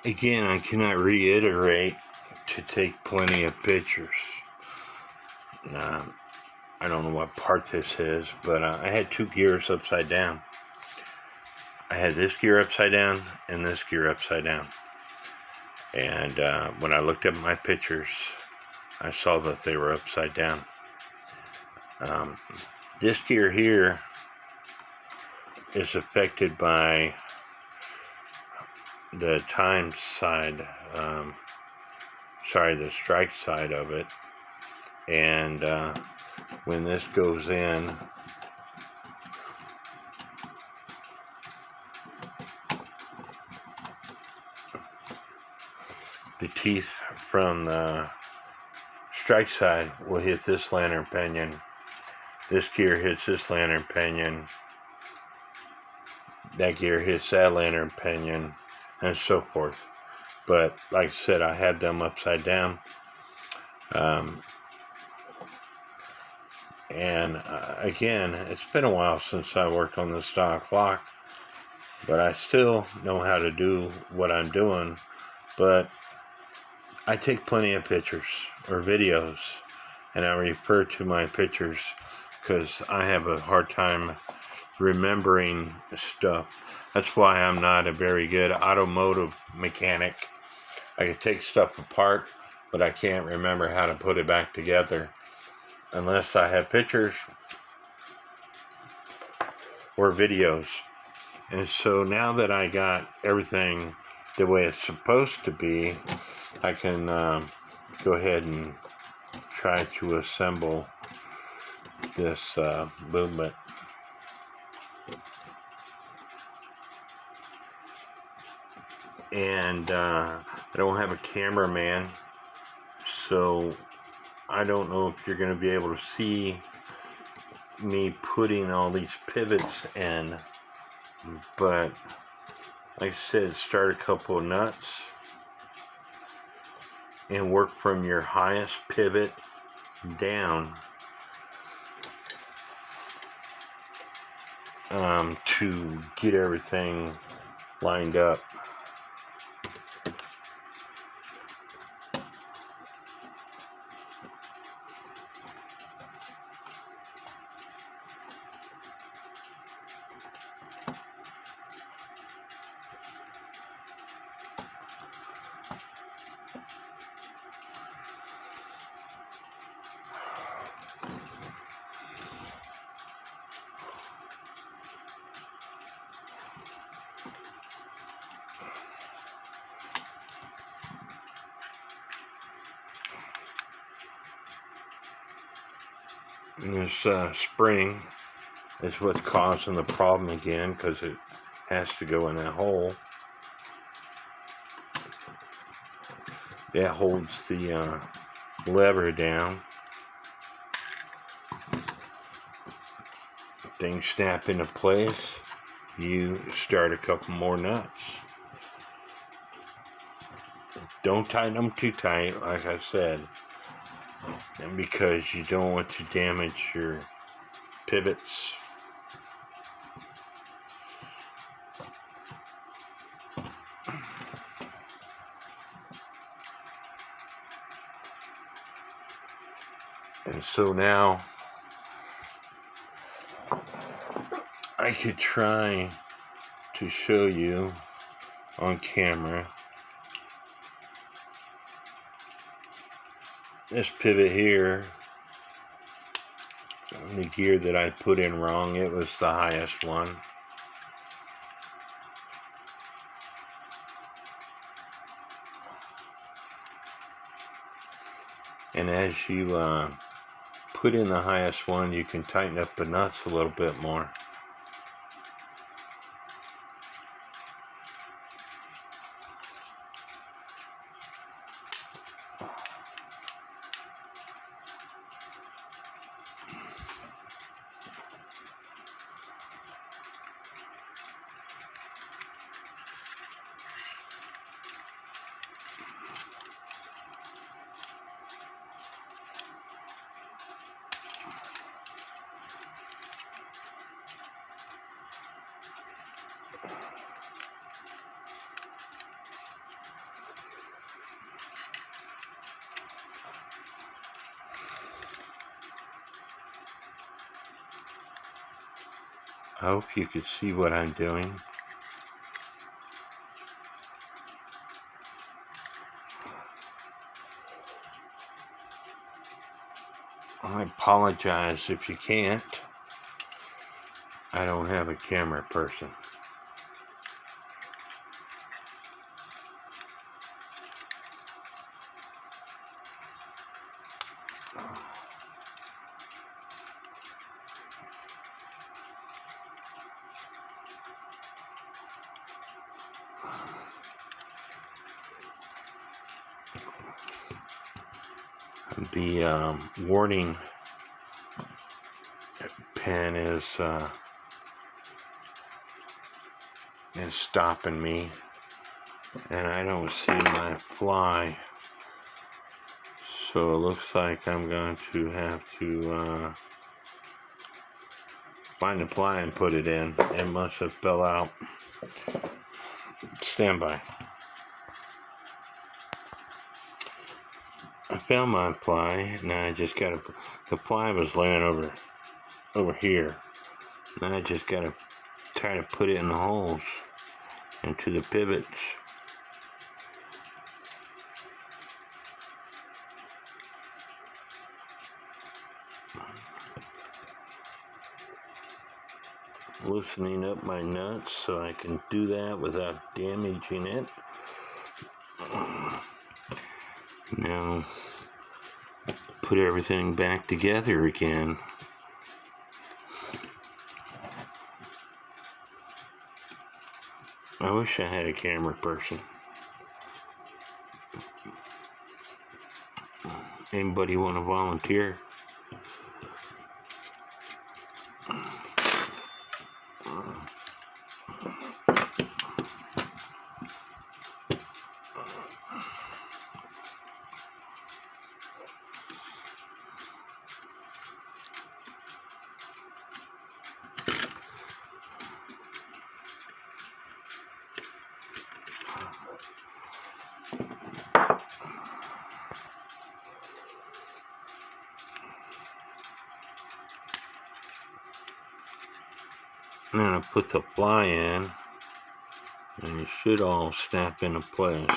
Again, I cannot reiterate to take plenty of pictures. I don't know what part this is, but I had two gears upside down. I had this gear upside down and this gear upside down. And when I looked at my pictures, I saw that they were upside down. This gear here is affected by the time side, the strike side of it. And when this goes in, the teeth from the strike side will hit this lantern pinion. This gear hits this lantern pinion. That gear hits that lantern pinion, and so forth. But like I said, I had them upside down. Again, it's been a while since I worked on the style clock, but I still know how to do what I'm doing. But I take plenty of pictures or videos, and I refer to my pictures because I have a hard time remembering stuff. That's why I'm not a very good automotive mechanic. I can take stuff apart, but I can't remember how to put it back together unless I have pictures or videos. And so now that I got everything the way it's supposed to be, I can go ahead and try to assemble this movement. And I don't have a cameraman, so I don't know if you're going to be able to see me putting all these pivots in, but like I said, start a couple of nuts and work from your highest pivot down to get everything lined up. And this spring is what's causing the problem again, because it has to go in that hole. That holds the lever down. Things snap into place. You start a couple more nuts. Don't tighten them too tight, like I said, and because you don't want to damage your pivots. And so now I could try to show you on camera this pivot here, the gear that I put in wrong. It was the highest one. And as you put in the highest one, you can tighten up the nuts a little bit more. I hope you can see what I'm doing. I apologize if you can't. I don't have a camera person. The warning pen is stopping me, and I don't see my fly, so it looks like I'm going to have to find the fly and put it in. It must have fell out. Stand by. I found my fly. Now I just gotta. The fly was laying over here. Now I just gotta try to put it in the holes, into the pivots. Loosening up my nuts so I can do that without damaging it. Now put everything back together again. I wish I had a camera person. Anybody want to volunteer? I'm going to put the fly in, and it should all snap into place,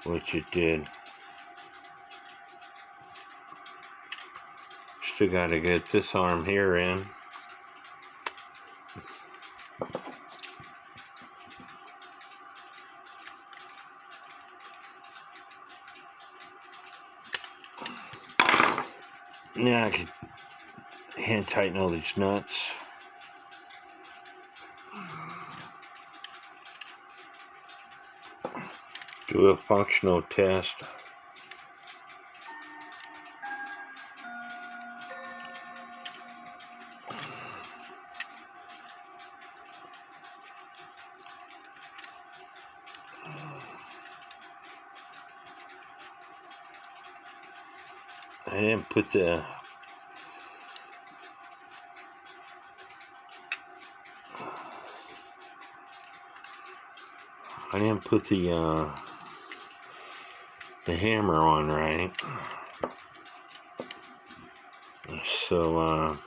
which it did. Still got to get this arm here in. Now I can hand tighten all these nuts. Do a functional test. I didn't put the hammer on right, so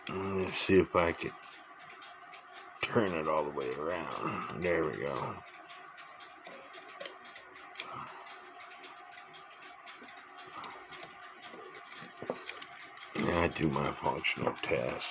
let's see if I can turn it all the way around. There we go. Now I do my functional test.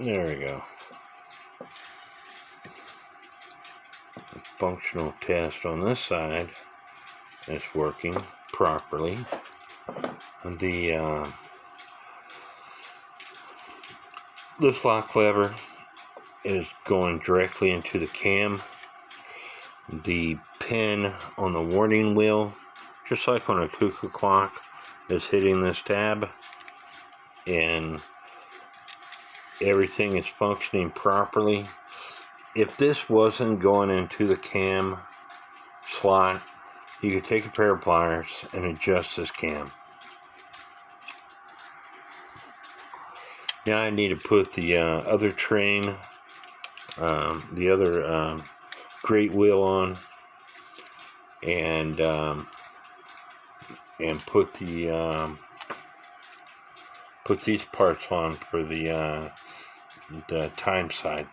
There we go. functional test on this side. It's working properly. The this lock lever is going directly into the cam. The pin on the warning wheel, just like on a cuckoo clock, is hitting this tab, and everything is functioning properly. If this wasn't going into the cam slot, you could take a pair of pliers and adjust this cam. Now I need to put the other train, the other great wheel on, and put these parts on for the time side.